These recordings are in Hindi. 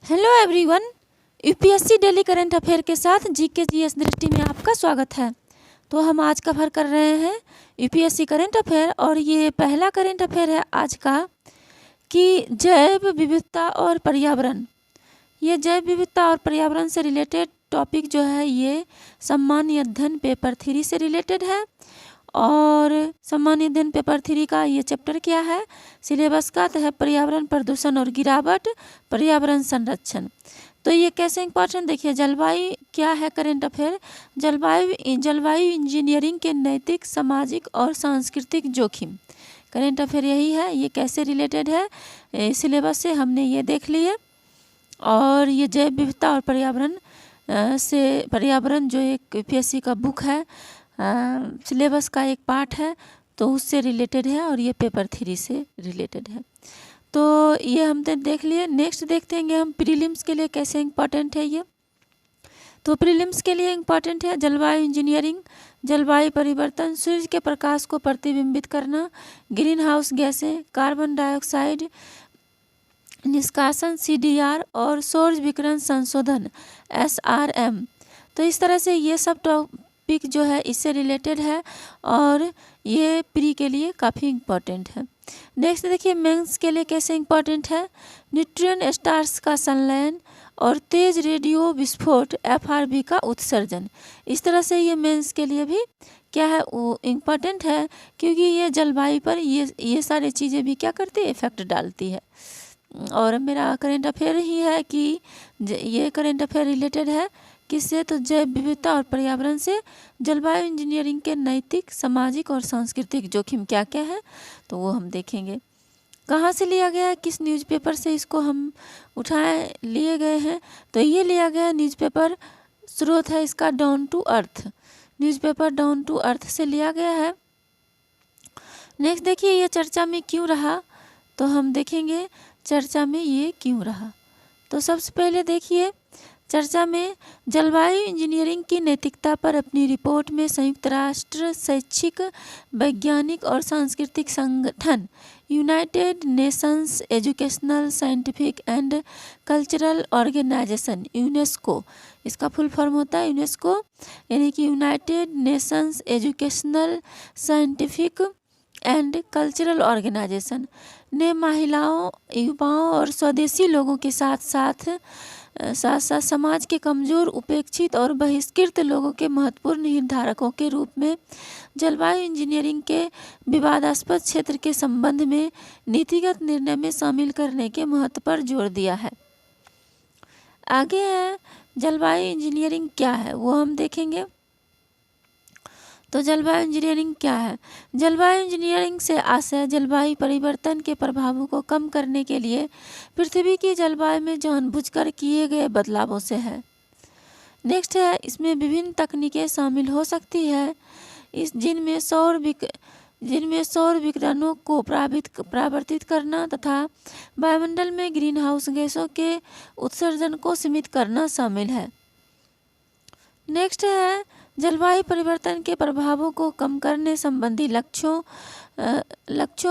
Hello everyone, UPSC daily current affair के साथ जीके जीएस दृष्टि में आपका स्वागत है। तो हम आज कवर कर रहे हैं यूपीएससी करंट अफेयर और ये पहला करंट अफेयर है आज का कि जैव विविधता और पर्यावरण। ये जैव विविधता और पर्यावरण से रिलेटेड टॉपिक जो है ये सामान्य अध्ययन पेपर 3 से रिलेटेड है। और सामान्य अध्ययन पेपर 3 का ये चैप्टर क्या है, सिलेबस का तो है पर्यावरण प्रदूषण और गिरावट, पर्यावरण संरक्षण। तो ये कैसे इंपॉर्टेंट देखिए, जलवायु क्या है करंट अफेयर, जलवायु इंजीनियरिंग के नैतिक, सामाजिक और सांस्कृतिक जोखिम। करंट अफेयर यही है, ये कैसे रिलेटेड है सिलेबस से हमने ये देख लिए। और ये जैव विविधता और पर्यावरण जो एक यूपीएससी का बुक है, सिलेबस का एक पार्ट है, तो उससे रिलेटेड है और ये पेपर 3 से रिलेटेड है। तो ये हमने देख लिए। नेक्स्ट देखते हैं हम प्रीलिम्स के लिए कैसे इंपॉर्टेंट है ये। तो प्रीलिम्स के लिए इंपॉर्टेंट है जलवायु इंजीनियरिंग, जलवायु परिवर्तन, सूर्य के प्रकाश को प्रतिबिंबित करना, ग्रीन हाउस गैसें, कार्बन डाइऑक्साइड निष्कासन CDR और सौर विकिरण संशोधन SRM। तो इस तरह से ये सब टॉपिक जो है इससे रिलेटेड है और ये प्री के लिए काफ़ी इम्पोर्टेंट है। नेक्स्ट देखिए मेंस के लिए कैसे इम्पोर्टेंट है, न्यूट्रियन स्टार्स का संलयन और तेज रेडियो विस्फोट FRB का उत्सर्जन। इस तरह से ये मेंस के लिए भी क्या है वो इम्पोर्टेंट है, क्योंकि ये जलवायु पर ये सारी चीज़ें भी क्या करती है, इफेक्ट डालती है। और मेरा करंट अफेयर ही है कि ये करंट अफेयर रिलेटेड है किससे, तो जैव विविधता और पर्यावरण से जलवायु इंजीनियरिंग के नैतिक, सामाजिक और सांस्कृतिक जोखिम क्या क्या है, तो वो हम देखेंगे। कहाँ से लिया गया है, किस न्यूज़पेपर से इसको हम उठाए लिए गए हैं, तो ये लिया गया न्यूज़पेपर, स्रोत है इसका down to earth, newspaper down to earth से लिया गया है। नेक्स्ट देखिए ये चर्चा में क्यों रहा, तो हम देखेंगे चर्चा में ये क्यों रहा। तो सबसे पहले देखिए चर्चा में जलवायु इंजीनियरिंग की नैतिकता पर अपनी रिपोर्ट में संयुक्त राष्ट्र शैक्षिक, वैज्ञानिक और सांस्कृतिक संगठन United Nations Educational, Scientific and Cultural Organization UNESCO, इसका फुल फॉर्म होता है यूनेस्को, यानी कि United Nations Educational, Scientific and Cultural Organization ने महिलाओं, युवाओं और स्वदेशी लोगों के साथ साथ समाज के कमज़ोर, उपेक्षित और बहिष्कृत लोगों के महत्वपूर्ण निर्धारकों के रूप में जलवायु इंजीनियरिंग के विवादास्पद क्षेत्र के संबंध में नीतिगत निर्णय में शामिल करने के महत्व पर जोर दिया है। आगे है जलवायु इंजीनियरिंग क्या है वो हम देखेंगे। तो जलवायु इंजीनियरिंग क्या है, जलवायु इंजीनियरिंग से आशय जलवायु परिवर्तन के प्रभावों को कम करने के लिए पृथ्वी की जलवायु में जानबूझकर किए गए बदलावों से है। नेक्स्ट है इसमें विभिन्न तकनीकें शामिल हो सकती है, जिनमें सौर विकिरणों को परावर्तित करना तथा वायुमंडल में ग्रीन हाउस गैसों के उत्सर्जन को सीमित करना शामिल है। नेक्स्ट है जलवायु परिवर्तन के प्रभावों को कम करने संबंधी लक्ष्यों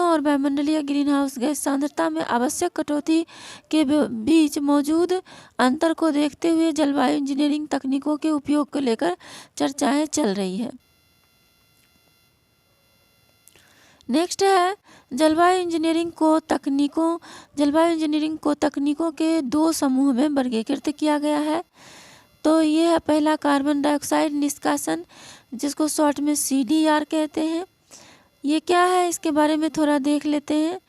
और वायुमंडलीय ग्रीन हाउस गैस सांद्रता में आवश्यक कटौती के बीच मौजूद अंतर को देखते हुए जलवायु इंजीनियरिंग तकनीकों के उपयोग को लेकर चर्चाएं चल रही है। नेक्स्ट है जलवायु इंजीनियरिंग को तकनीकों के 2 समूह में वर्गीकृत किया गया है। तो ये है पहला कार्बन डाइऑक्साइड निष्कासन, जिसको शॉर्ट में CDR कहते हैं। ये क्या है इसके बारे में थोड़ा देख लेते हैं।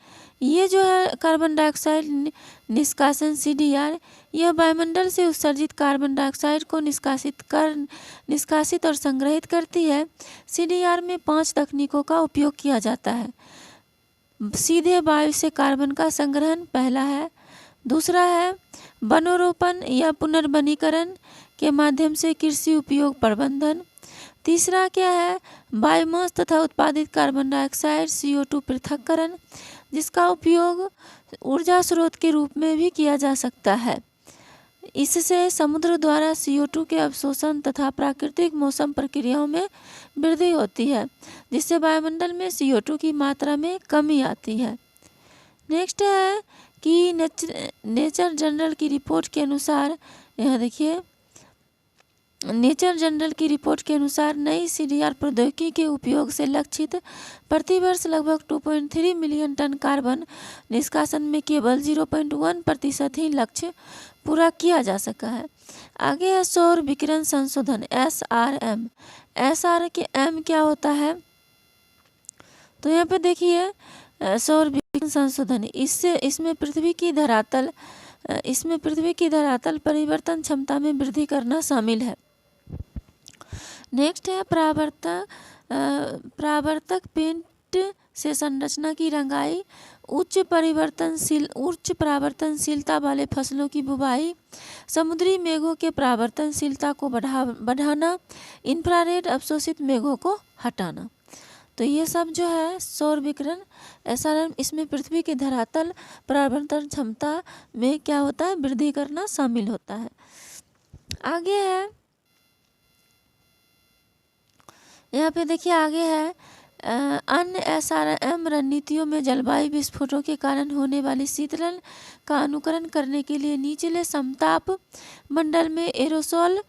ये जो है कार्बन डाइऑक्साइड निष्कासन CDR, यह वायुमंडल से उत्सर्जित कार्बन डाइऑक्साइड को निष्कासित और संग्रहित करती है। CDR में 5 तकनीकों का उपयोग किया जाता है। सीधे वायु से कार्बन का संग्रहण पहला है, दूसरा है वनोरोपण या पुनर्वनीकरण के माध्यम से कृषि उपयोग प्रबंधन, तीसरा क्या है बायोमास तथा उत्पादित कार्बन डाइऑक्साइड CO2 पृथक्करण, जिसका उपयोग ऊर्जा स्रोत के रूप में भी किया जा सकता है। इससे समुद्र द्वारा CO2 के अवशोषण तथा प्राकृतिक मौसम प्रक्रियाओं में वृद्धि होती है, जिससे वायुमंडल में CO2 की मात्रा में कमी आती है। नेक्स्ट है कि नेचर जर्नल की रिपोर्ट के अनुसार, यहाँ देखिए, नेचर जर्नल की रिपोर्ट के अनुसार नई सीडीआर प्रौद्योगिकी के उपयोग से लक्षित प्रतिवर्ष लगभग 2.3 मिलियन टन कार्बन निष्कासन में केवल 0.1% ही लक्ष्य पूरा किया जा सका है। आगे है सौर विकिरण संशोधन SRM। SR के M क्या होता है, तो यहाँ पे देखिए सौर विकिरण संशोधन, इसमें पृथ्वी की धरातल परिवर्तन क्षमता में वृद्धि करना शामिल है। नेक्स्ट है परावर्तक पेंट से संरचना की रंगाई, उच्च परावर्तनशीलता वाले फसलों की बुवाई, समुद्री मेघों के परावर्तनशीलता को बढ़ाना, इंफ्रारेड अवशोषित मेघों को हटाना। तो ये सब जो है सौर विकिरण SRM, इसमें पृथ्वी के धरातल परावर्तन क्षमता में क्या होता है, वृद्धि करना शामिल होता है। आगे है, यहाँ पे देखिए आगे है अन्य SRM रणनीतियों में जलवायु विस्फोटों के कारण होने वाली शीतलन का अनुकरण करने के लिए निचले समताप मंडल में एरोसोल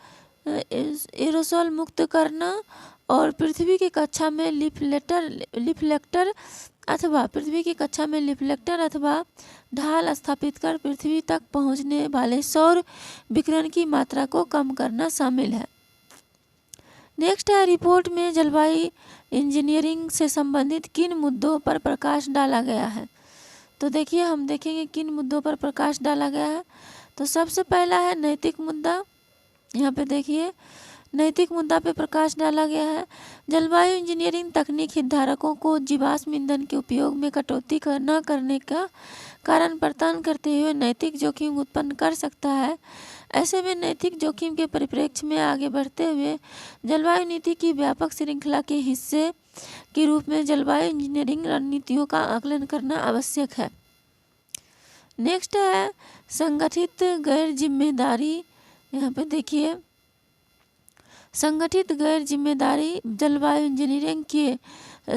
मुक्त करना और पृथ्वी की कक्षा में लिफ्लेक्टर अथवा ढाल स्थापित कर पृथ्वी तक पहुंचने वाले सौर विकिरण की मात्रा को कम करना शामिल है। नेक्स्ट है रिपोर्ट में जलवायु इंजीनियरिंग से संबंधित किन मुद्दों पर प्रकाश डाला गया है। तो देखिए हम देखेंगे किन मुद्दों पर प्रकाश डाला गया है। तो सबसे पहला है नैतिक मुद्दा। यहाँ पे देखिए नैतिक मुद्दा पे प्रकाश डाला गया है। जलवायु इंजीनियरिंग तकनीक हितधारकों को जीवाश्म ईंधन के उपयोग में कटौती न करने का कारण प्रदान करते हुए नैतिक जोखिम उत्पन्न कर सकता है। ऐसे में नैतिक जोखिम के परिप्रेक्ष्य में आगे बढ़ते हुए जलवायु नीति की व्यापक श्रृंखला के हिस्से के रूप में जलवायु इंजीनियरिंग रणनीतियों का आकलन करना आवश्यक है। नेक्स्ट है संगठित गैर जिम्मेदारी। यहाँ पे देखिए संगठित गैर जिम्मेदारी जलवायु इंजीनियरिंग के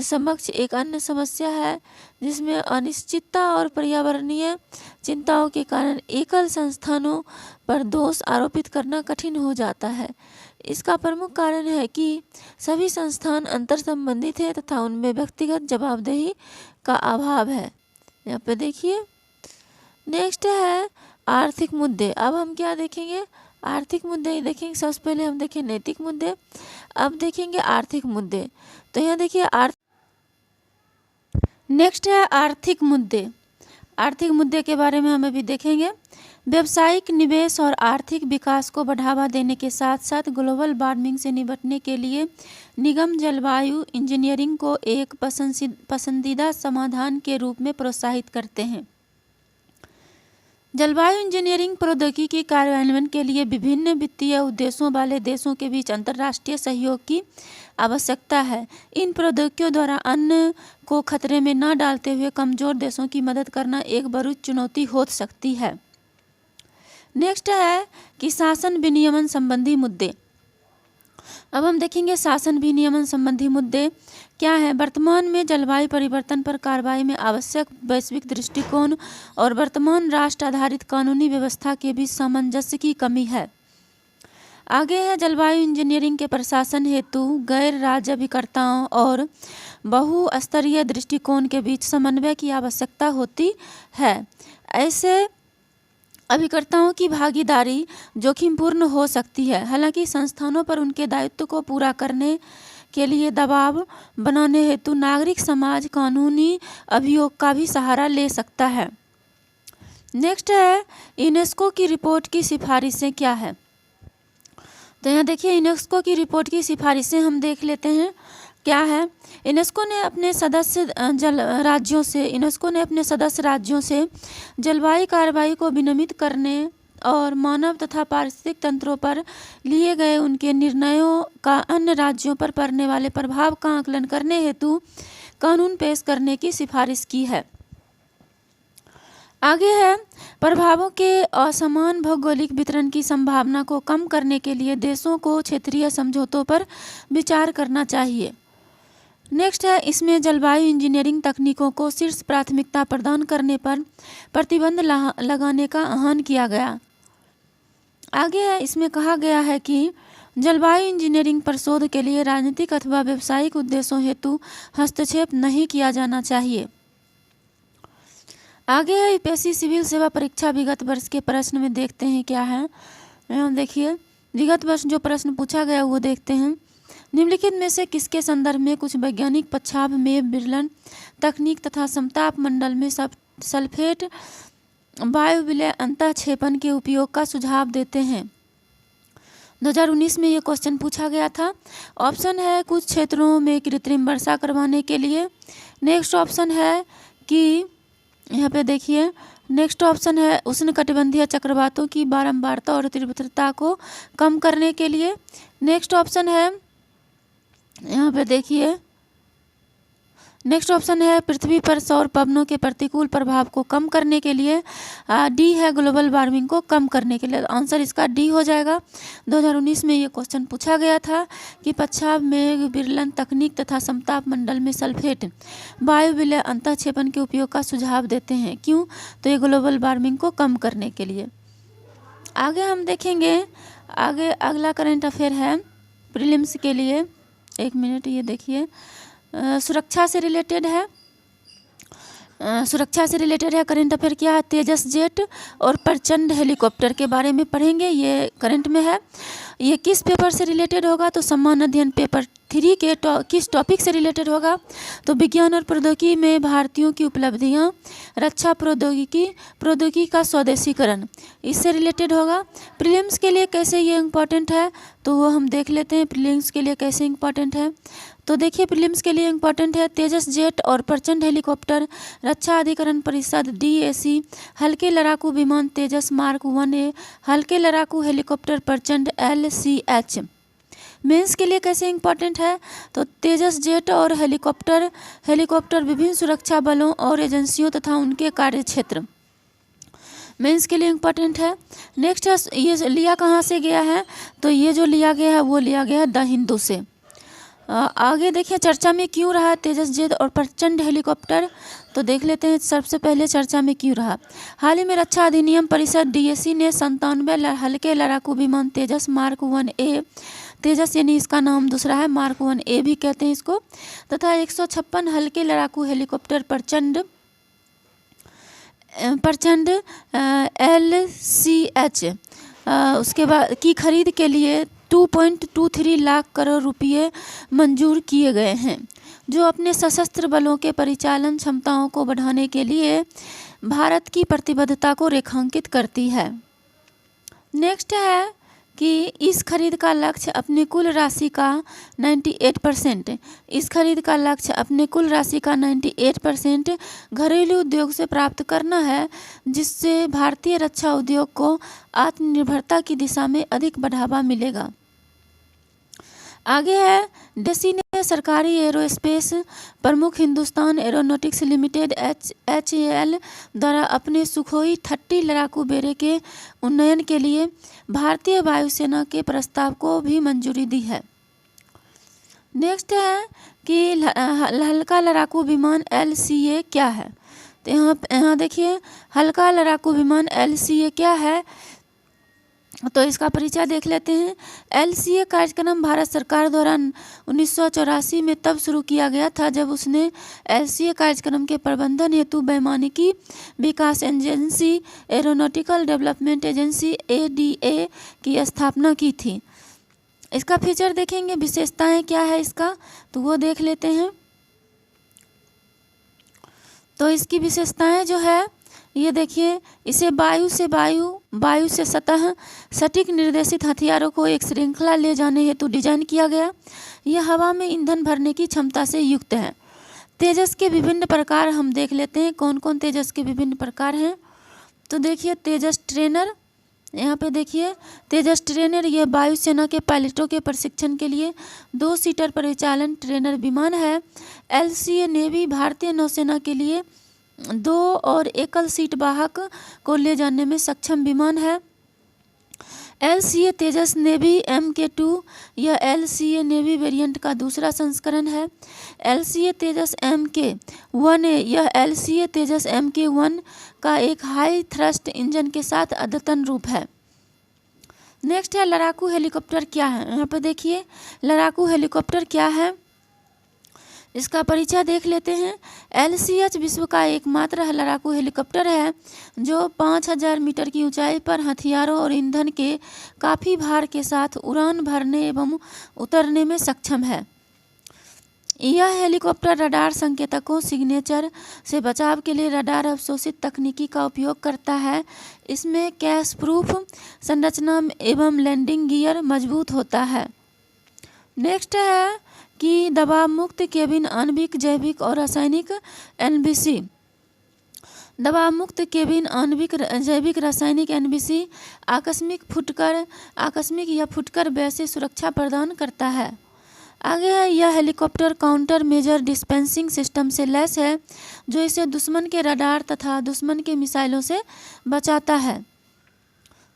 समक्ष एक अन्य समस्या है, जिसमें अनिश्चितता और पर्यावरणीय चिंताओं के कारण एकल संस्थानों पर दोष आरोपित करना कठिन हो जाता है। इसका प्रमुख कारण है कि सभी संस्थान अंतर संबंधित हैं तथा उनमें व्यक्तिगत जवाबदेही का अभाव है। यहाँ पे देखिए नेक्स्ट है आर्थिक मुद्दे। अब हम क्या देखेंगे, आर्थिक मुद्दे देखेंगे। सबसे पहले हम देखें नैतिक मुद्दे, अब देखेंगे आर्थिक मुद्दे। तो यहाँ देखिए नेक्स्ट है आर्थिक मुद्दे। आर्थिक मुद्दे के बारे में हम अभी देखेंगे। व्यावसायिक निवेश और आर्थिक विकास को बढ़ावा देने के साथ साथ ग्लोबल वार्मिंग से निपटने के लिए निगम जलवायु इंजीनियरिंग को एक पसंदीदा समाधान के रूप में प्रोत्साहित करते हैं। जलवायु इंजीनियरिंग प्रौद्योगिकी के कार्यान्वयन के लिए विभिन्न वित्तीय उद्देश्यों वाले देशों के बीच अंतर्राष्ट्रीय सहयोग की आवश्यकता है। इन प्रौद्योगिकियों द्वारा अन्न को खतरे में न डालते हुए कमजोर देशों की मदद करना एक बड़ी चुनौती हो सकती है। नेक्स्ट है कि शासन विनियमन संबंधी मुद्दे। अब हम देखेंगे शासन विनियमन संबंधी मुद्दे क्या है। वर्तमान में जलवायु परिवर्तन पर कार्रवाई में आवश्यक वैश्विक दृष्टिकोण और वर्तमान राष्ट्र आधारित कानूनी व्यवस्था के बीच सामंजस्य की कमी है। आगे है जलवायु इंजीनियरिंग के प्रशासन हेतु गैर राज्य अभिकर्ताओं और बहुस्तरीय दृष्टिकोण के बीच समन्वय की आवश्यकता होती है। ऐसे अभिकर्ताओं की भागीदारी जोखिमपूर्ण हो सकती है। हालांकि संस्थानों पर उनके दायित्व को पूरा करने के लिए दबाव बनाने हेतु नागरिक समाज कानूनी अभियोग का भी सहारा ले सकता है। नेक्स्ट है यूनेस्को की रिपोर्ट की सिफारिशें क्या है। तो यहाँ देखिए यूनेस्को की रिपोर्ट की सिफारिशें हम देख लेते हैं क्या है। यूनेस्को ने अपने सदस्य राज्यों से जलवायु कार्रवाई को विनियमित करने और मानव तथा पारिस्थितिक तंत्रों पर लिए गए उनके निर्णयों का अन्य राज्यों पर पड़ने वाले प्रभाव का आकलन करने हेतु कानून पेश करने की सिफारिश की है। आगे है प्रभावों के असमान भौगोलिक वितरण की संभावना को कम करने के लिए देशों को क्षेत्रीय समझौतों पर विचार करना चाहिए। नेक्स्ट है, इसमें जलवायु इंजीनियरिंग तकनीकों को शीर्ष प्राथमिकता प्रदान करने पर प्रतिबंध लगाने का आह्वान किया गया। आगे है, इसमें कहा गया है कि जलवायु इंजीनियरिंग पर शोध के लिए राजनीतिक अथवा व्यावसायिक उद्देश्यों हेतु हस्तक्षेप नहीं किया जाना चाहिए। आगे है, यूपीएससी सिविल सेवा परीक्षा विगत वर्ष के प्रश्न में देखते हैं क्या है। यहाँ देखिए, विगत वर्ष जो प्रश्न पूछा गया वो देखते हैं। निम्नलिखित में से किसके संदर्भ में कुछ वैज्ञानिक पच्छाव में विरलन तकनीक तथा समताप मंडल में सल्फेट वायु विलय अंतःक्षेपण के उपयोग का सुझाव देते हैं। 2019 में ये क्वेश्चन पूछा गया था। ऑप्शन है, कुछ क्षेत्रों में कृत्रिम वर्षा करवाने के लिए। नेक्स्ट ऑप्शन है कि यहाँ पे देखिए, नेक्स्ट ऑप्शन है उष्णकटिबंधीय चक्रवातों की बारंबारता और तीव्रता को कम करने के लिए। नेक्स्ट ऑप्शन है, यहाँ पे देखिए, नेक्स्ट ऑप्शन है पृथ्वी पर सौर पवनों के प्रतिकूल प्रभाव को कम करने के लिए। डी है ग्लोबल वार्मिंग को कम करने के लिए। आंसर इसका डी हो जाएगा। 2019 में ये क्वेश्चन पूछा गया था कि पच्छाव में विरलन तकनीक तथा समताप मंडल में सल्फेट वायु विलय अंतःक्षेपण के उपयोग का सुझाव देते हैं। क्यों? तो ये ग्लोबल वार्मिंग को कम करने के लिए। आगे हम देखेंगे, आगे अगला करंट अफेयर है प्रीलिम्स के लिए। एक मिनट, ये देखिए, सुरक्षा से रिलेटेड है। सुरक्षा से रिलेटेड है करंट अफेयर। क्या है? तेजस जेट और प्रचंड हेलीकॉप्टर के बारे में पढ़ेंगे। ये करंट में है। ये किस पेपर से रिलेटेड होगा? तो सम्मान अध्ययन पेपर 3 के किस टॉपिक से रिलेटेड होगा? तो विज्ञान और प्रौद्योगिकी में भारतीयों की उपलब्धियां, रक्षा प्रौद्योगिकी का स्वदेशीकरण, इससे रिलेटेड होगा। प्रीलिम्स के लिए कैसे ये इम्पॉर्टेंट है तो वो हम देख लेते हैं। प्रीलिम्स के लिए कैसे इम्पॉर्टेंट है तो देखिए, प्रीलिम्स के लिए इम्पॉर्टेंट है तेजस जेट और प्रचंड हेलीकॉप्टर, रक्षा अधिकरण परिषद DAC, हल्के लड़ाकू विमान तेजस मार्क 1A, हल्के लड़ाकू हेलीकॉप्टर प्रचंड LCH। मेंस के लिए कैसे इम्पॉर्टेंट है तो तेजस जेट और हेलीकॉप्टर विभिन्न सुरक्षा बलों और एजेंसियों तथा उनके कार्यक्षेत्र मेंस के लिए इम्पॉर्टेंट है। नेक्स्ट है, ये लिया कहाँ से गया है तो ये जो लिया गया है वो लिया गया है द हिंदू से। आगे देखिए, चर्चा में क्यों रहा तेजस जेट और प्रचंड हेलीकॉप्टर तो देख लेते हैं सबसे पहले चर्चा में क्यों रहा। हाल ही में रक्षा अधिनियम परिषद DAC ने 97 हल्के लड़ाकू विमान तेजस मार्क 1A, तेजस यानी इसका नाम दूसरा है, मार्क 1A भी कहते हैं इसको, तथा 156 हल्के लड़ाकू हेलीकॉप्टर प्रचंड LCH उसके बाद की खरीद के लिए 2.23 लाख करोड़ रुपये मंजूर किए गए हैं, जो अपने सशस्त्र बलों के परिचालन क्षमताओं को बढ़ाने के लिए भारत की प्रतिबद्धता को रेखांकित करती है। नेक्स्ट है कि इस खरीद का लक्ष्य अपने कुल राशि का 98%, इस खरीद का लक्ष्य अपने कुल राशि का 98% घरेलू उद्योग से प्राप्त करना है, जिससे भारतीय रक्षा उद्योग को आत्मनिर्भरता की दिशा में अधिक बढ़ावा मिलेगा। आगे है, डेसी ने सरकारी एरोस्पेस प्रमुख हिंदुस्तान एरोनॉटिक्स लिमिटेड HAL द्वारा अपने सुखोई 30 लड़ाकू बेड़े के उन्नयन के लिए भारतीय वायुसेना के प्रस्ताव को भी मंजूरी दी है। नेक्स्ट है कि हल्का लड़ाकू विमान LCA क्या है तो यहाँ देखिए, हल्का लड़ाकू विमान LCA क्या है तो इसका परिचय देख लेते हैं। LCA कार्यक्रम भारत सरकार द्वारा 1984 में तब शुरू किया गया था जब उसने LCA कार्यक्रम के प्रबंधन हेतु वैमानिकी विकास agency aeronautical development agency ADA की स्थापना की थी। इसका फीचर देखेंगे, विशेषताएं क्या है इसका तो वो देख लेते हैं। तो इसकी विशेषताएं जो है ये देखिए, इसे वायु से सतह सटीक निर्देशित हथियारों को एक श्रृंखला ले जाने हेतु डिजाइन किया गया। यह हवा में ईंधन भरने की क्षमता से युक्त है। तेजस के विभिन्न प्रकार हम देख लेते हैं, कौन कौन तेजस के विभिन्न प्रकार हैं तो देखिए, तेजस ट्रेनर, यहाँ पे देखिए तेजस ट्रेनर, ये वायुसेना के पायलटों के प्रशिक्षण के लिए 2 सीटर परिचालन ट्रेनर विमान है। LCA नेवी भारतीय नौसेना के लिए 2 और एकल सीट वाहक को ले जाने में सक्षम विमान है। LCA तेजस नेवी MK2 यह LCA नेवी वेरिएंट का दूसरा संस्करण है। LCA तेजस MK1A यह LCA तेजस MK1 का एक हाई थ्रस्ट इंजन के साथ अद्यतन रूप है। नेक्स्ट है लड़ाकू हेलीकॉप्टर क्या है। यहाँ पर देखिए लड़ाकू हेलीकॉप्टर क्या है, इसका परिचय देख लेते हैं। LCH विश्व का एकमात्र लड़ाकू हेलीकॉप्टर है जो 5000 मीटर की ऊंचाई पर हथियारों और ईंधन के काफ़ी भार के साथ उड़ान भरने एवं उतरने में सक्षम है। यह हेलीकॉप्टर रडार संकेतकों सिग्नेचर से बचाव के लिए रडार अवशोषित तकनीकी का उपयोग करता है। इसमें कैश प्रूफ संरचना एवं लैंडिंग गियर मजबूत होता है। नेक्स्ट है कि दबाव मुक्त केबिन आणविक जैविक और रासायनिक NBC। दबाव मुक्त केबिन आणविक जैविक रासायनिक NBC आकस्मिक या फुटकर वैसे सुरक्षा प्रदान करता है। आगे है यह helicopter counter measure dispensing system से लैस है जो इसे दुश्मन के रडार तथा दुश्मन के मिसाइलों से बचाता है।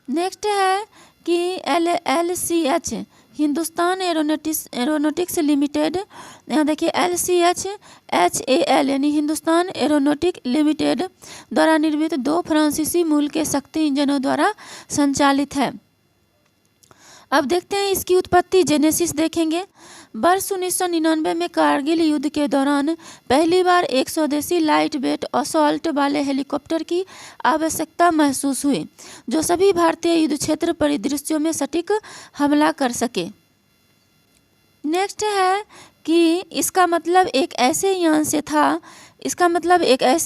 नेक्स्ट है कि LCH हिंदुस्तान एरोनॉटिक्स लिमिटेड, यहाँ देखिए LCH-HAL यानी हिंदुस्तान एरोनॉटिक लिमिटेड द्वारा निर्मित 2 फ्रांसीसी मूल के शक्ति इंजनों द्वारा संचालित है। अब देखते हैं इसकी उत्पत्ति जेनेसिस देखेंगे। वर्ष 1999 में कारगिल युद्ध के दौरान पहली बार एक स्वदेशी लाइट वेट असॉल्ट वाले हेलीकॉप्टर की आवश्यकता महसूस हुई जो सभी भारतीय युद्ध क्षेत्र परिदृश्यों में सटीक हमला कर सके। नेक्स्ट है कि इसका मतलब एक ऐसे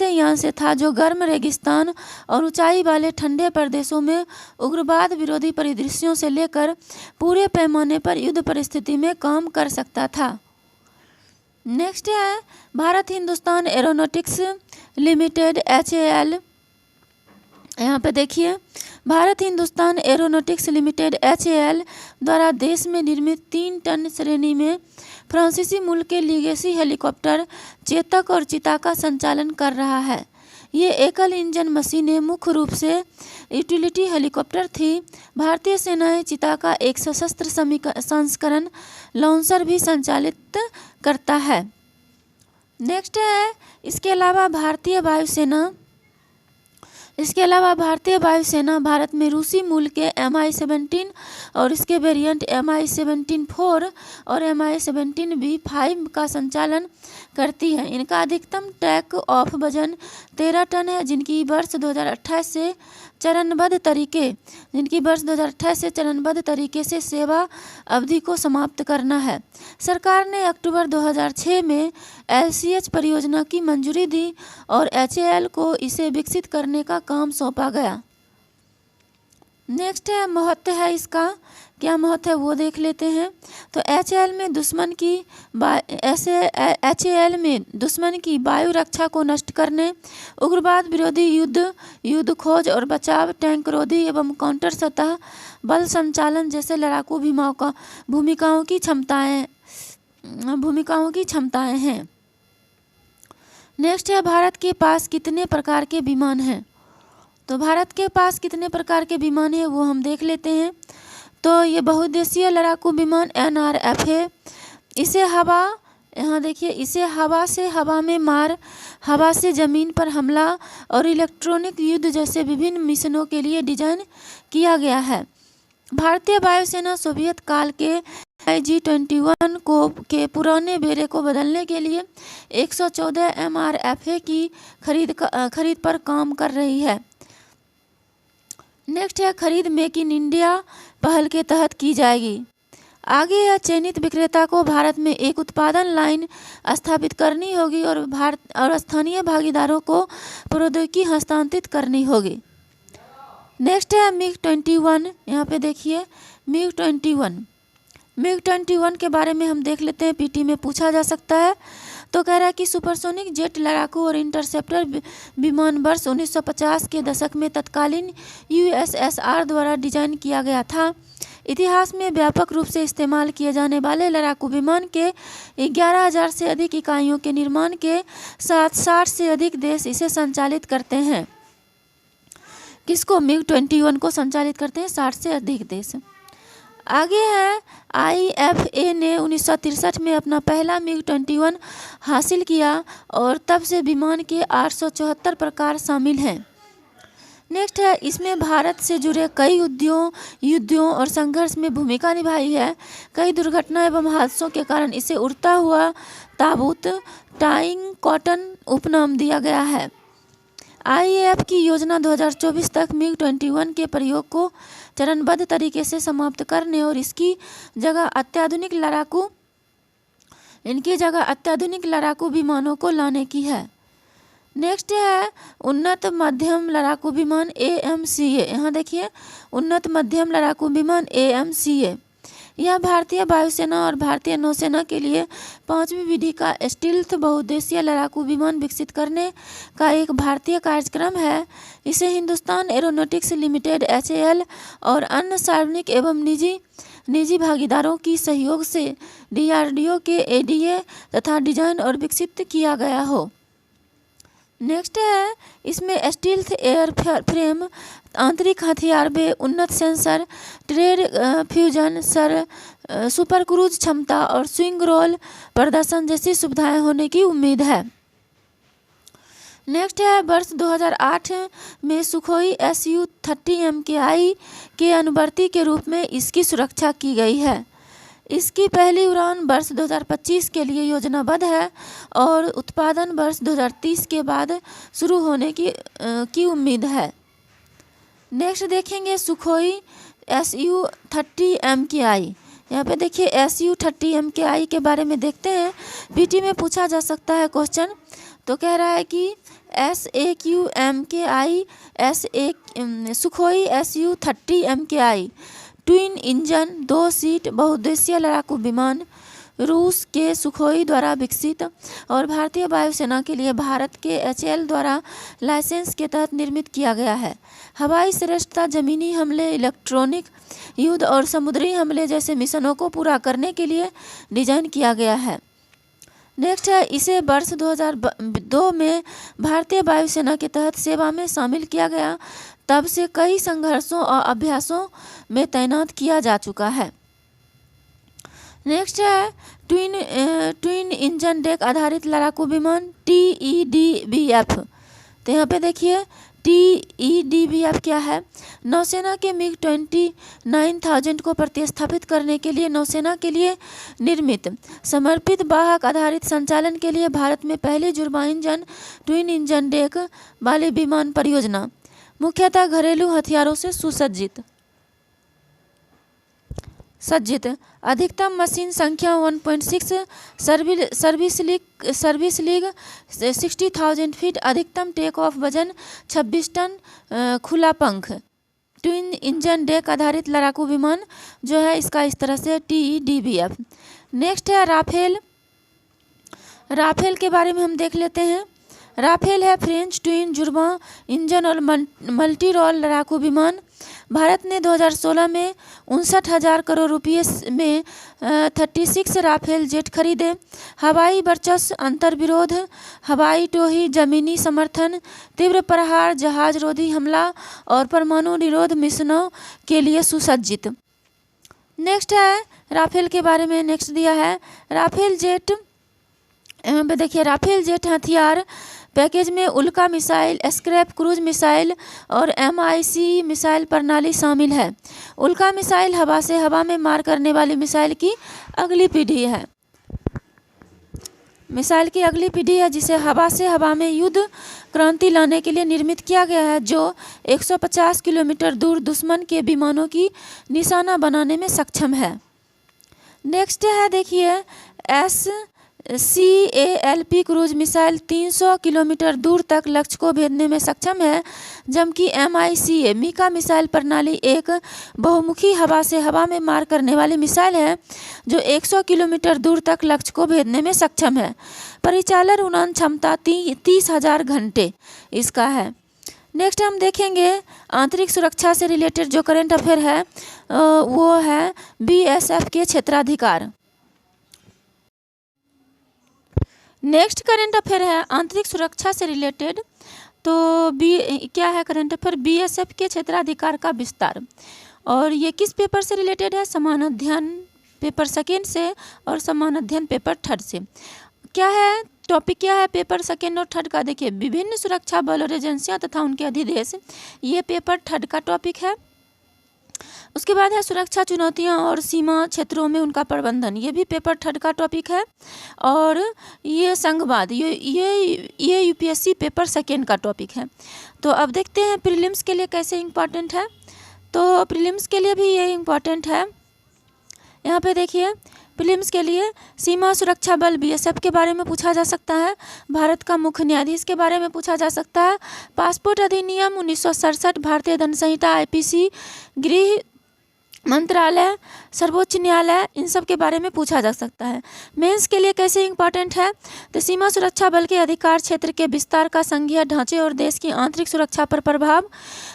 यान से था जो गर्म रेगिस्तान और ऊंचाई वाले ठंडे प्रदेशों में उग्रवाद विरोधी परिदृश्यों से लेकर पूरे पैमाने पर युद्ध परिस्थिति में काम कर सकता था। नेक्स्ट है Bharat Hindustan aeronautics limited HAL। यहाँ पे देखिए Bharat Hindustan aeronautics limited HAL द्वारा देश में निर्मित 3 टन श्रेणी में फ्रांसीसी मूल के लीगेसी हेलीकॉप्टर चेतक और चिता का संचालन कर रहा है। ये एकल इंजन मशीनें मुख्य रूप से यूटिलिटी हेलीकॉप्टर थी। भारतीय सेनाएं चिता का एक सशस्त्र संस्करण लॉन्चर भी संचालित करता है। नेक्स्ट है इसके अलावा भारतीय वायुसेना भारत में रूसी मूल के Mi-17 और इसके वेरिएंट Mi-17-4 और Mi-17V5 का संचालन करती है। इनका अधिकतम टेक ऑफ वजन 13 टन है जिनकी वर्ष 2028 से चरणबद्ध तरीके से सेवा अवधि को समाप्त करना है। सरकार ने अक्टूबर 2006 में LCH परियोजना की मंजूरी दी और HAL को इसे विकसित करने का काम सौंपा गया। नेक्स्ट है महत्व है इसका, क्या महत्व है वो देख लेते हैं। तो HAL में दुश्मन की वायु रक्षा को नष्ट करने, उग्रवाद विरोधी युद्ध खोज और बचाव, टैंक रोधी एवं काउंटर सतह बल संचालन जैसे लड़ाकू भूमिकाओं की क्षमताएं हैं। नेक्स्ट है भारत के पास कितने प्रकार के विमान हैं। तो भारत के पास कितने प्रकार के विमान हैं वो हम देख लेते हैं। तो ये बहुउद्देशीय लड़ाकू विमान NRF है। इसे हवा में मार, हवा से ज़मीन पर हमला और इलेक्ट्रॉनिक युद्ध जैसे विभिन्न मिशनों के लिए डिजाइन किया गया है। भारतीय वायुसेना सोवियत काल के IG-21 के पुराने बेड़े को बदलने के लिए 114 MRFA की खरीद पर काम कर रही है। नेक्स्ट है खरीद मेक इन इंडिया पहल के तहत की जाएगी। आगे यह चयनित विक्रेता को भारत में एक उत्पादन लाइन स्थापित करनी होगी और स्थानीय भागीदारों को प्रौद्योगिकी हस्तांतरित करनी होगी। नेक्स्ट है MiG-21। यहाँ पे देखिए MiG-21 के बारे में हम देख लेते हैं, पीटी में पूछा जा सकता है। तो कह रहा है कि सुपरसोनिक जेट लड़ाकू और इंटरसेप्टर विमान वर्ष 1950 के दशक में तत्कालीन USSR द्वारा डिजाइन किया गया था। इतिहास में व्यापक रूप से इस्तेमाल किए जाने वाले लड़ाकू विमान के 11,000 से अधिक इकाइयों के निर्माण के साथ 60 से अधिक देश इसे संचालित करते हैं। किसको, MiG-21 को संचालित करते हैं 60 से अधिक देश। आगे है IFA ने 1963 में अपना पहला MiG-21 हासिल किया और तब से विमान के 874 प्रकार शामिल हैं। नेक्स्ट है, इसमें भारत से जुड़े कई युद्धों और संघर्ष में भूमिका निभाई है। कई दुर्घटना एवं हादसों के कारण इसे उड़ता हुआ ताबूत टाइंग कॉटन उपनाम दिया गया है। IAF की योजना 2024 तक MiG-21 के प्रयोग को चरणबद्ध तरीके से समाप्त करने और इनकी जगह अत्याधुनिक लड़ाकू विमानों को लाने की है। नेक्स्ट है उन्नत मध्यम लड़ाकू विमान AMCA। यहाँ देखिए, उन्नत मध्यम लड़ाकू विमान AMCA यह भारतीय वायुसेना और भारतीय नौसेना के लिए 5वीं पीढ़ी का स्टील्थ बहुउद्देशीय लड़ाकू विमान विकसित करने का एक भारतीय कार्यक्रम है। इसे हिंदुस्तान एरोनॉटिक्स लिमिटेड HAL और अन्य सार्वजनिक एवं निजी भागीदारों की सहयोग से DRDO के ADA तथा डिजाइन और विकसित किया गया हो। नेक्स्ट है, इसमें स्टील्थ एयर फ्रेम, आंतरिक हथियार बे, उन्नत sensor, trade fusion, super cruise क्षमता और स्विंग रोल प्रदर्शन जैसी सुविधाएं होने की उम्मीद है। नेक्स्ट है, वर्ष 2008 में सुखोई Su-30 MKI के अनुवर्ती के रूप में इसकी सुरक्षा की गई है। इसकी पहली उड़ान वर्ष 2025 के लिए योजनाबद्ध है और उत्पादन वर्ष 2030 के बाद शुरू होने की उम्मीद है। नेक्स्ट देखेंगे सुखोई Su-30 MKI। यहाँ पे देखिए Su-30 MKI के बारे में देखते हैं। पीटी में पूछा जा सकता है क्वेश्चन, तो कह रहा है कि SAQ-MKI Sukhoi Su-30 MKI twin engine 2 seat बहुउद्देशीय लड़ाकू विमान रूस के सुखोई द्वारा विकसित और भारतीय वायुसेना के लिए भारत के HAL द्वारा लाइसेंस के तहत निर्मित किया गया है। हवाई श्रेष्ठता, जमीनी हमले, इलेक्ट्रॉनिक युद्ध और समुद्री हमले जैसे मिशनों को पूरा करने के लिए डिजाइन किया गया है। नेक्स्ट है, इसे वर्ष 2002 में भारतीय वायुसेना के तहत सेवा में शामिल किया गया। तब से कई संघर्षों और अभ्यासों में तैनात किया जा चुका है। नेक्स्ट है ट्विन इंजन डेक आधारित लड़ाकू विमान TEDBF। तो यहाँ पे देखिए TEDBF क्या है। नौसेना के MiG-29,000 को प्रतिस्थापित करने के लिए नौसेना के लिए निर्मित समर्पित वाहक आधारित संचालन के लिए भारत में पहली जुड़वा इंजन ट्विन इंजन डेक वाली विमान परियोजना, मुख्यतः घरेलू हथियारों से सज्जित अधिकतम मशीन संख्या 1.6 सर्विस लीग 60,000 फीट, अधिकतम टेक ऑफ वजन 26 टन, खुला पंख ट्विन इंजन डेक आधारित लड़ाकू विमान जो है इसका इस तरह से TEDBF। नेक्स्ट है राफेल के बारे में हम देख लेते हैं। राफेल है फ्रेंच ट्विन जुड़वा इंजन और मल्टी रोल लड़ाकू विमान। भारत ने 2016 में 59,000 करोड़ रुपये में 36 राफेल जेट खरीदे। हवाई वर्चस्व, अंतर्विरोध, हवाई टोही, जमीनी समर्थन, तीव्र प्रहार, जहाज रोधी हमला और परमाणु निरोध मिशनों के लिए सुसज्जित। नेक्स्ट है राफेल के बारे में नेक्स्ट दिया है राफेल जेट। यहाँ पे देखिए राफेल जेट हथियार पैकेज में उल्का मिसाइल, स्क्रैप क्रूज मिसाइल और MIC मिसाइल प्रणाली शामिल है। उल्का मिसाइल हवा से हवा में मार करने वाली मिसाइल की अगली पीढ़ी है। जिसे हवा से हवा में युद्ध क्रांति लाने के लिए निर्मित किया गया है, जो 150 किलोमीटर दूर दुश्मन के विमानों की निशाना बनाने में सक्षम है। नेक्स्ट है देखिए SCALP क्रूज मिसाइल 300 किलोमीटर दूर तक लक्ष्य को भेदने में सक्षम है, जबकि MICA मीका मिसाइल प्रणाली एक बहुमुखी हवा से हवा में मार करने वाली मिसाइल है जो 100 किलोमीटर दूर तक लक्ष्य को भेदने में सक्षम है। परिचालन उड़ान क्षमता 30,000 घंटे इसका है। नेक्स्ट हम देखेंगे आंतरिक सुरक्षा से रिलेटेड जो करंट अफेयर है वो है BSF के क्षेत्राधिकार। नेक्स्ट करंट अफेयर है आंतरिक सुरक्षा से रिलेटेड तो क्या है करंट अफेयर, बीएसएफ के क्षेत्राधिकार का विस्तार। और ये किस पेपर से रिलेटेड है, समान अध्ययन पेपर सेकेंड से और समान अध्ययन पेपर थर्ड से। क्या है टॉपिक, क्या है पेपर सेकेंड और थर्ड का, देखिए विभिन्न सुरक्षा बल और एजेंसियां तथा उनके अधिदेश, ये पेपर थर्ड का टॉपिक है। उसके बाद है सुरक्षा चुनौतियां और सीमा क्षेत्रों में उनका प्रबंधन, ये भी पेपर थर्ड का टॉपिक है। और ये संघवाद, ये यूपीएससी पेपर सेकेंड का टॉपिक है। तो अब देखते हैं प्रीलिम्स के लिए कैसे इम्पॉर्टेंट है। तो प्रीलिम्स के लिए भी ये इम्पॉर्टेंट है। यहाँ पे देखिए प्रीलिम्स के लिए सीमा सुरक्षा बल बीएसएफ के बारे में पूछा जा सकता है, भारत का मुख्य न्यायाधीश के बारे में पूछा जा सकता है, पासपोर्ट अधिनियम 1967, भारतीय दंड संहिता, आईपीसी, गृह मंत्रालय, सर्वोच्च न्यायालय, इन सब के बारे में पूछा जा सकता है। मेंस के लिए कैसे इंपॉर्टेंट है, तो सीमा सुरक्षा बल के अधिकार क्षेत्र के विस्तार का संघीय ढांचे और देश की आंतरिक सुरक्षा पर प्रभाव,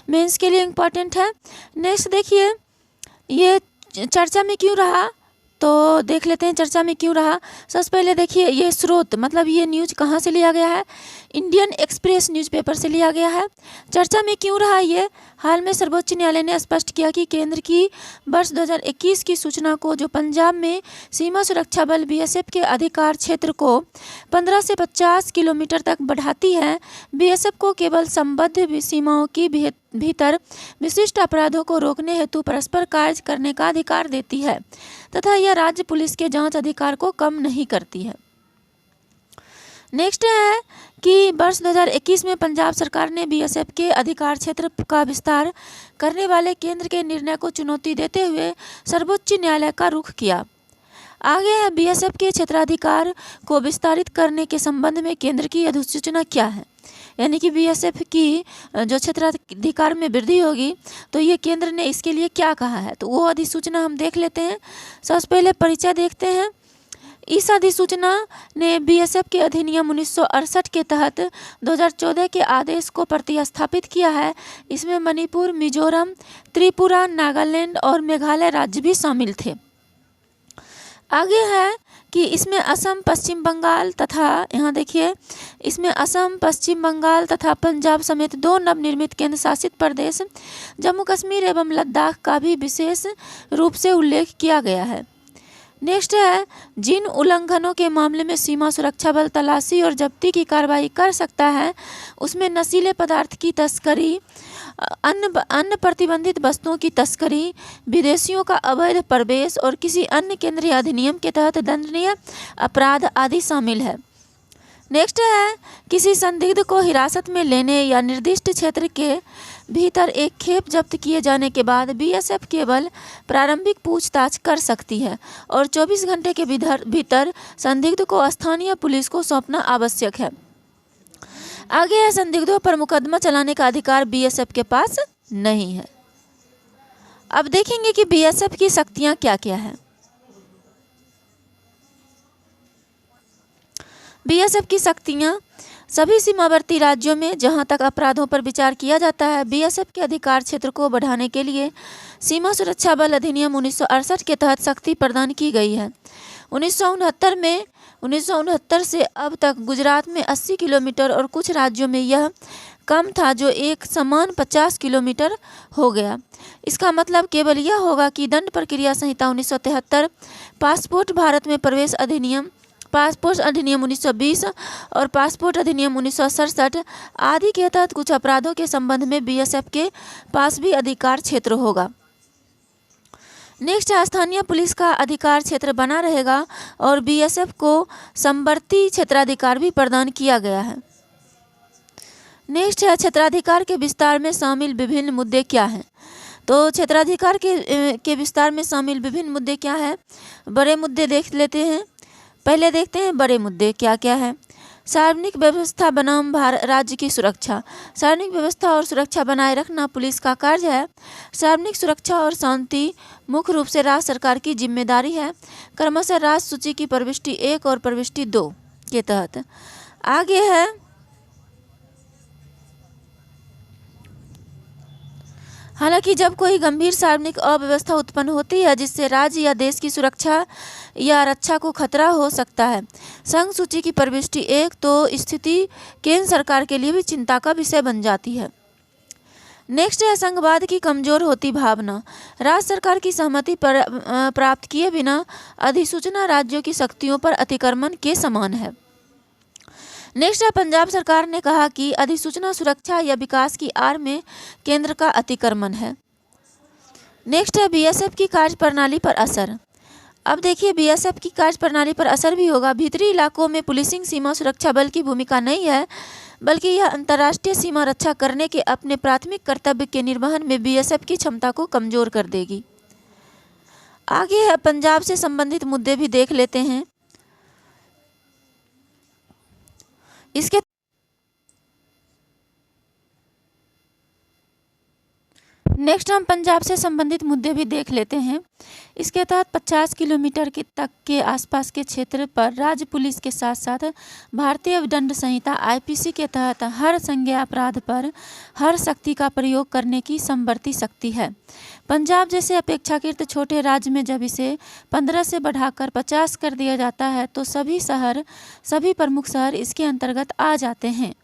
मेंस के लिए इंपॉर्टेंट है। नेक्स्ट देखिए ये चर्चा में क्यों रहा, तो देख लेते हैं चर्चा में क्यों रहा। सबसे पहले देखिए ये स्रोत, मतलब ये न्यूज कहाँ से लिया गया है, इंडियन एक्सप्रेस न्यूज़पेपर से लिया गया है। चर्चा में क्यों रहा ये, हाल में सर्वोच्च न्यायालय ने स्पष्ट किया कि केंद्र की वर्ष 2021 की सूचना को जो पंजाब में सीमा सुरक्षा बल बीएसएफ के अधिकार क्षेत्र को 15 से 50 किलोमीटर तक बढ़ाती है, बीएसएफ को केवल संबद्ध सीमाओं की भीतर विशिष्ट अपराधों को रोकने हेतु परस्पर कार्य करने का अधिकार देती है तथा यह राज्य पुलिस के जांच अधिकार को कम नहीं करती है। नेक्स्ट है कि वर्ष 2021 में पंजाब सरकार ने बीएसएफ के अधिकार क्षेत्र का विस्तार करने वाले केंद्र के निर्णय को चुनौती देते हुए सर्वोच्च न्यायालय का रुख किया। आगे है बीएसएफ के क्षेत्राधिकार को विस्तारित करने के संबंध में केंद्र की अधिसूचना क्या है, यानी कि बीएसएफ की जो क्षेत्राधिकार में वृद्धि होगी तो ये केंद्र ने इसके लिए क्या कहा है, तो वो अधिसूचना हम देख लेते हैं। सबसे पहले परिचय देखते हैं। इस अधिसूचना ने बीएसएफ के अधिनियम 1968 के तहत 2014 के आदेश को प्रतिस्थापित किया है। इसमें मणिपुर, मिजोरम, त्रिपुरा, नागालैंड और मेघालय राज्य भी शामिल थे। आगे है कि इसमें असम, पश्चिम बंगाल तथा यहाँ देखिए इसमें असम, पश्चिम बंगाल तथा पंजाब समेत 2 नवनिर्मित केंद्र शासित प्रदेश जम्मू कश्मीर एवं लद्दाख का भी विशेष रूप से उल्लेख किया गया है। नेक्स्ट है जिन उल्लंघनों के मामले में सीमा सुरक्षा बल तलाशी और जब्ती की कार्रवाई कर सकता है उसमें नशीले पदार्थ की तस्करी, अन्य प्रतिबंधित वस्तुओं की तस्करी, विदेशियों का अवैध प्रवेश और किसी अन्य केंद्रीय अधिनियम के तहत दंडनीय अपराध आदि शामिल है। नेक्स्ट है किसी संदिग्ध को हिरासत में लेने या निर्दिष्ट क्षेत्र के भीतर एक खेप जब्त किए जाने के बाद बीएसएफ केवल प्रारंभिक पूछताछ कर सकती है और 24 घंटे के भीतर संदिग्ध को स्थानीय पुलिस को सौंपना आवश्यक है। आगे है संदिग्धों पर मुकदमा चलाने का अधिकार बीएसएफ के पास नहीं है। अब देखेंगे कि बीएसएफ की शक्तियां क्या क्या है। बीएसएफ की शक्तियां सभी सीमावर्ती राज्यों में जहां तक अपराधों पर विचार किया जाता है बीएसएफ के अधिकार क्षेत्र को बढ़ाने के लिए सीमा सुरक्षा बल अधिनियम 1968 के तहत शक्ति प्रदान की गई है। 1969 से अब तक गुजरात में 80 किलोमीटर और कुछ राज्यों में यह कम था जो एक समान 50 किलोमीटर हो गया। इसका मतलब केवल यह होगा कि दंड प्रक्रिया संहिता 1973, पासपोर्ट भारत में प्रवेश अधिनियम, पासपोर्ट अधिनियम 1920 और पासपोर्ट अधिनियम 1967 आदि के तहत कुछ अपराधों के संबंध में बीएसएफ के पास भी अधिकार क्षेत्र होगा। नेक्स्ट स्थानीय पुलिस का अधिकार क्षेत्र बना रहेगा और बीएसएफ को समवर्ती क्षेत्राधिकार भी प्रदान किया गया है। नेक्स्ट है क्षेत्राधिकार के विस्तार में शामिल विभिन्न मुद्दे क्या हैं। तो क्षेत्राधिकार के विस्तार में शामिल विभिन्न मुद्दे क्या है, बड़े मुद्दे देख लेते हैं। पहले देखते हैं बड़े मुद्दे क्या क्या है। सार्वजनिक व्यवस्था बनाम राज्य की सुरक्षा। सार्वजनिक व्यवस्था और सुरक्षा बनाए रखना पुलिस का कार्य है। सार्वजनिक सुरक्षा और शांति मुख्य रूप से राज्य सरकार की जिम्मेदारी है, क्रमशः राज्य सूची की प्रविष्टि 1 और प्रविष्टि 2 के तहत। आगे है हालांकि जब कोई गंभीर सार्वजनिक अव्यवस्था उत्पन्न होती है जिससे राज्य या देश की सुरक्षा या रक्षा को खतरा हो सकता है, संघ सूची की प्रविष्टि 1, तो स्थिति केंद्र सरकार के लिए भी चिंता का विषय बन जाती है। नेक्स्ट है संघवाद की कमजोर होती भावना। राज्य सरकार की सहमति प्राप्त किए बिना अधिसूचना राज्यों की शक्तियों पर अतिक्रमण के समान है। नेक्स्ट है पंजाब सरकार ने कहा कि अधिसूचना सुरक्षा या विकास की आड़ में केंद्र का अतिक्रमण है। नेक्स्ट है बीएसएफ की कार्यप्रणाली पर असर। अब देखिए बीएसएफ की कार्यप्रणाली पर असर भी होगा। भीतरी इलाकों में पुलिसिंग सीमा सुरक्षा बल की भूमिका नहीं है, बल्कि यह अंतर्राष्ट्रीय सीमा रक्षा करने के अपने प्राथमिक कर्तव्य के निर्वहन में बीएसएफ की क्षमता को कमजोर कर देगी। आगे है पंजाब से संबंधित मुद्दे भी देख लेते हैं। इसके नेक्स्ट हम पंजाब से संबंधित मुद्दे भी देख लेते हैं। इसके तहत 50 किलोमीटर तक के आसपास के क्षेत्र पर राज्य पुलिस के साथ साथ भारतीय दंड संहिता आईपीसी के तहत हर संज्ञेय अपराध पर हर शक्ति का प्रयोग करने की समवर्ती शक्ति है। पंजाब जैसे अपेक्षाकृत छोटे राज्य में जब इसे 15 से बढ़ाकर 50 कर दिया जाता है तो सभी प्रमुख शहर इसके अंतर्गत आ जाते हैं।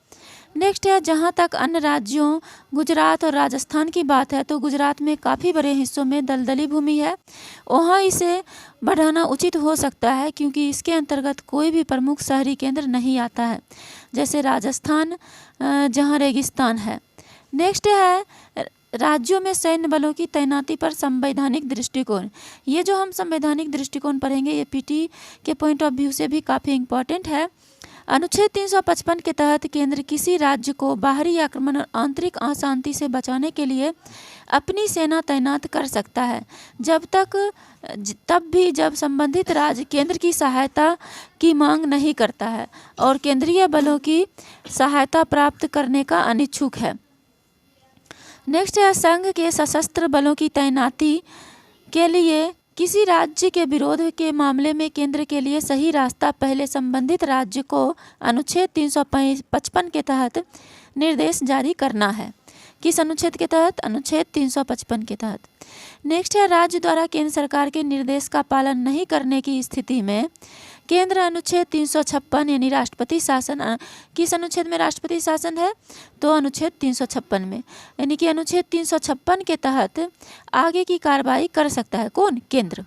नेक्स्ट है जहां तक अन्य राज्यों गुजरात और राजस्थान की बात है तो गुजरात में काफ़ी बड़े हिस्सों में दलदली भूमि है, वहां इसे बढ़ाना उचित हो सकता है क्योंकि इसके अंतर्गत कोई भी प्रमुख शहरी केंद्र नहीं आता है, जैसे राजस्थान जहां रेगिस्तान है। नेक्स्ट है राज्यों में सैन्य बलों की तैनाती पर संवैधानिक दृष्टिकोण। ये जो हम संवैधानिक दृष्टिकोण पढ़ेंगे ये पीटी के पॉइंट ऑफ व्यू से भी काफ़ी इम्पोर्टेंट है। अनुच्छेद 355 के तहत केंद्र किसी राज्य को बाहरी आक्रमण और आंतरिक अशांति से बचाने के लिए अपनी सेना तैनात कर सकता है तब भी जब संबंधित राज्य केंद्र की सहायता की मांग नहीं करता है और केंद्रीय बलों की सहायता प्राप्त करने का अनिच्छुक है। नेक्स्ट है संघ के सशस्त्र बलों की तैनाती के लिए किसी राज्य के विरोध के मामले में केंद्र के लिए सही रास्ता पहले संबंधित राज्य को अनुच्छेद 355 के तहत निर्देश जारी करना है। किस अनुच्छेद के तहत? अनुच्छेद 355 के तहत। नेक्स्ट है राज्य द्वारा केंद्र सरकार के निर्देश का पालन नहीं करने की स्थिति में केंद्र अनुच्छेद 356 यानी राष्ट्रपति शासन, किस अनुच्छेद में राष्ट्रपति शासन है? तो अनुच्छेद 356 में, यानी कि अनुच्छेद 356 के तहत आगे की कार्रवाई कर सकता है कौन? केंद्र।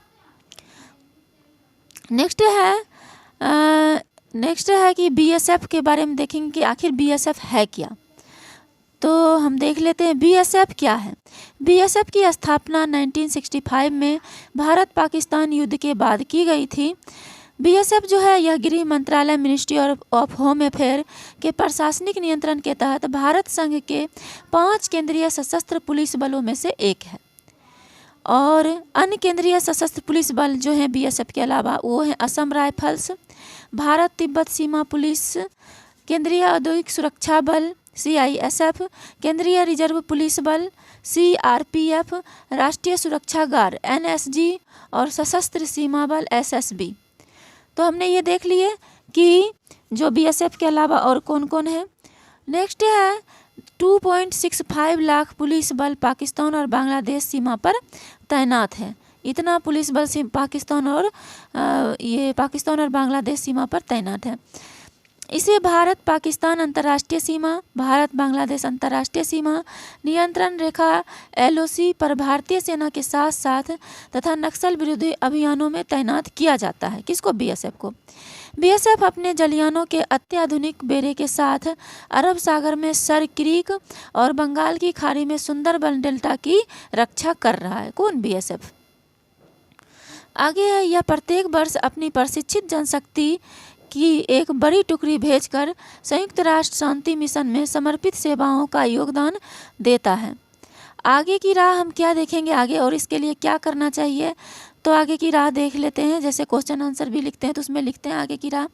नेक्स्ट है कि बीएसएफ के बारे में देखेंगे कि आखिर बीएसएफ है क्या। तो हम देख लेते हैं बीएसएफ क्या है। बीएसएफ की स्थापना 1965 में भारत पाकिस्तान युद्ध के बाद की गई थी। बीएसएफ जो है यह गृह मंत्रालय मिनिस्ट्री ऑफ होम अफेयर के प्रशासनिक नियंत्रण के तहत भारत संघ के 5 केंद्रीय सशस्त्र पुलिस बलों में से एक है। और अन्य केंद्रीय सशस्त्र पुलिस बल जो हैं बीएसएफ के अलावा वो हैं असम राइफल्स, भारत तिब्बत सीमा पुलिस, केंद्रीय औद्योगिक सुरक्षा बल CISF, केंद्रीय रिजर्व पुलिस बल CRPF, राष्ट्रीय सुरक्षा गार्ड NSG और सशस्त्र सीमा बल SSB। तो हमने ये देख लिए कि जो बीएसएफ के अलावा और कौन कौन है। नेक्स्ट है 2.65 लाख पुलिस बल पाकिस्तान और बांग्लादेश सीमा पर तैनात है। इतना पुलिस बल पाकिस्तान और बांग्लादेश सीमा पर तैनात है। इसे भारत पाकिस्तान अंतर्राष्ट्रीय सीमा, भारत बांग्लादेश अंतर्राष्ट्रीय सीमा नियंत्रण रेखा LOC पर भारतीय सेना के साथ साथ तथा नक्सल विरोधी अभियानों में तैनात किया जाता है। किसको? बीएसएफ को। बीएसएफ अपने जलयानों के अत्याधुनिक बेड़े के साथ अरब सागर में सर क्रीक और बंगाल की खाड़ी में सुंदरबन डेल्टा की रक्षा कर रहा है। कौन? बीएसएफ। आगे है यह प्रत्येक वर्ष अपनी प्रशिक्षित जनशक्ति की एक बड़ी टुकड़ी भेजकर संयुक्त राष्ट्र शांति मिशन में समर्पित सेवाओं का योगदान देता है। आगे की राह हम क्या देखेंगे आगे और इसके लिए क्या करना चाहिए। तो आगे की राह देख लेते हैं। जैसे क्वेश्चन आंसर भी लिखते हैं तो उसमें लिखते हैं आगे की राह,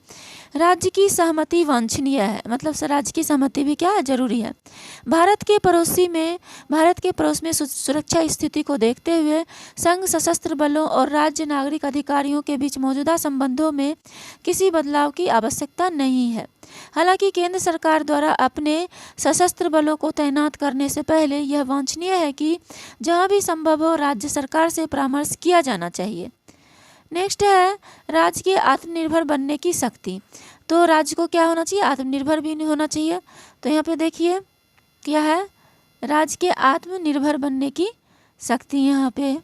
राज्य की सहमति वांछनीय है, मतलब राज्य की सहमति भी क्या है, जरूरी है। भारत के पड़ोस में सुरक्षा स्थिति को देखते हुए संघ सशस्त्र बलों और राज्य नागरिक अधिकारियों के बीच मौजूदा संबंधों में किसी बदलाव की आवश्यकता नहीं है। हालांकि केंद्र सरकार द्वारा अपने सशस्त्र बलों को तैनात करने से पहले यह वांछनीय है कि जहां भी संभव हो राज्य सरकार से परामर्श किया जाना चाहिए। नेक्स्ट है राज्य के आत्मनिर्भर बनने की शक्ति। तो राज्य को क्या होना चाहिए, आत्मनिर्भर भी नहीं होना चाहिए। तो यहाँ पे देखिए क्या है, राज्य के आत्मनिर्भर बनने की शक्ति। यहाँ पे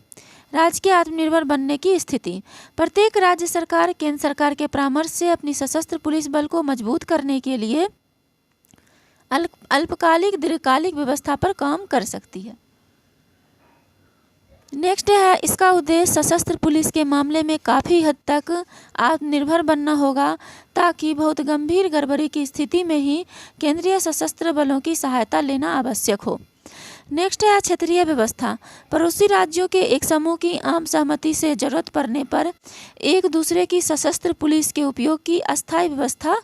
राज्य के आत्मनिर्भर बनने की स्थिति, प्रत्येक राज्य सरकार केंद्र सरकार के परामर्श से अपनी सशस्त्र पुलिस बल को मजबूत करने के लिए अल्पकालिक दीर्घकालिक व्यवस्था पर काम कर सकती है। नेक्स्ट है इसका उद्देश्य सशस्त्र पुलिस के मामले में काफ़ी हद तक आत्मनिर्भर बनना होगा, ताकि बहुत गंभीर गड़बड़ी की स्थिति में ही केंद्रीय सशस्त्र बलों की सहायता लेना आवश्यक हो। नेक्स्ट है क्षेत्रीय व्यवस्था, पड़ोसी राज्यों के एक समूह की आम सहमति से जरूरत पड़ने पर एक दूसरे की सशस्त्र पुलिस के उपयोग की अस्थायी व्यवस्था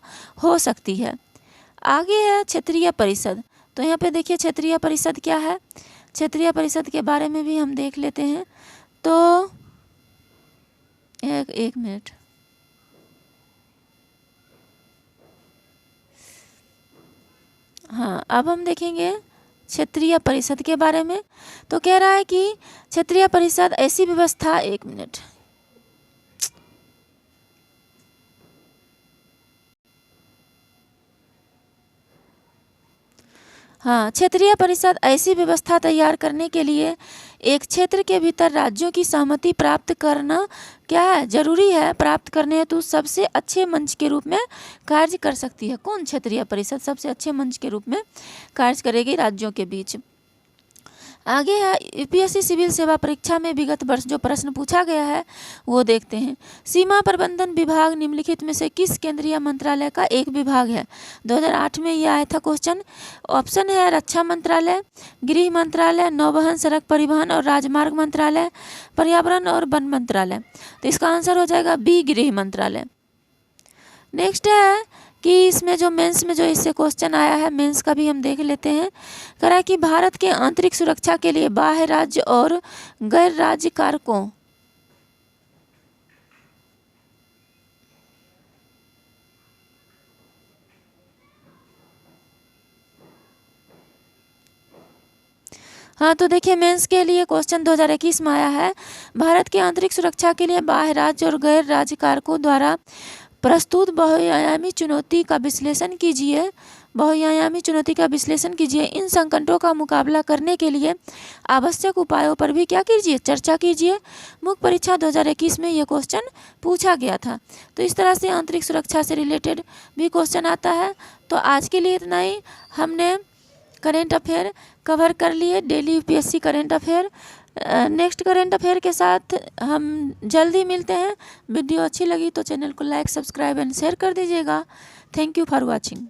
हो सकती है। आगे है क्षेत्रीय परिषद। तो यहाँ पे देखिए क्षेत्रीय परिषद क्या है, क्षेत्रीय परिषद के बारे में भी हम देख लेते हैं। तो एक मिनट, हाँ अब हम देखेंगे क्षेत्रीय परिषद के बारे में। तो कह रहा है कि क्षेत्रीय परिषद ऐसी व्यवस्था, एक मिनट, हाँ क्षेत्रीय परिषद ऐसी व्यवस्था तैयार करने के लिए एक क्षेत्र के भीतर राज्यों की सहमति प्राप्त करना क्या है, जरूरी है। प्राप्त करने हेतु सबसे अच्छे मंच के रूप में कार्य कर सकती है। कौन, क्षेत्रीय परिषद सबसे अच्छे मंच के रूप में कार्य करेगी राज्यों के बीच। आगे है यूपीएससी सिविल सेवा परीक्षा में विगत वर्ष जो प्रश्न पूछा गया है वो देखते हैं। सीमा प्रबंधन विभाग निम्नलिखित में से किस केंद्रीय मंत्रालय का एक विभाग है। 2008 में ये आया था क्वेश्चन। ऑप्शन है रक्षा मंत्रालय, गृह मंत्रालय, नौवहन सड़क परिवहन और राजमार्ग मंत्रालय, पर्यावरण और वन मंत्रालय। तो इसका आंसर हो जाएगा बी, गृह मंत्रालय। नेक्स्ट है कि इसमें जो मेंस में जो इससे क्वेश्चन आया है, मेंस का भी हम देख लेते हैं। कह रहा है कि भारत के आंतरिक सुरक्षा के लिए बाह्य राज्य और गैर राज्य कारकों हाँ तो देखिए मेंस के लिए क्वेश्चन 2021 में आया है, भारत के आंतरिक सुरक्षा के लिए बाह्य राज्य और गैर राज्य कारकों द्वारा प्रस्तुत बहुआयामी चुनौती का विश्लेषण कीजिए। बहुआयामी चुनौती का विश्लेषण कीजिए। इन संकटों का मुकाबला करने के लिए आवश्यक उपायों पर भी क्या कीजिए, चर्चा कीजिए। मुख्य परीक्षा 2021 में ये क्वेश्चन पूछा गया था। तो इस तरह से आंतरिक सुरक्षा से रिलेटेड भी क्वेश्चन आता है। तो आज के लिए इतना ही, हमने करेंट अफेयर कवर कर लिए, daily UPSC current affair. Next current affair के साथ हम जल्दी मिलते हैं। वीडियो अच्छी लगी तो चैनल को लाइक, सब्सक्राइब एंड शेयर कर दीजिएगा। Thank you for watching.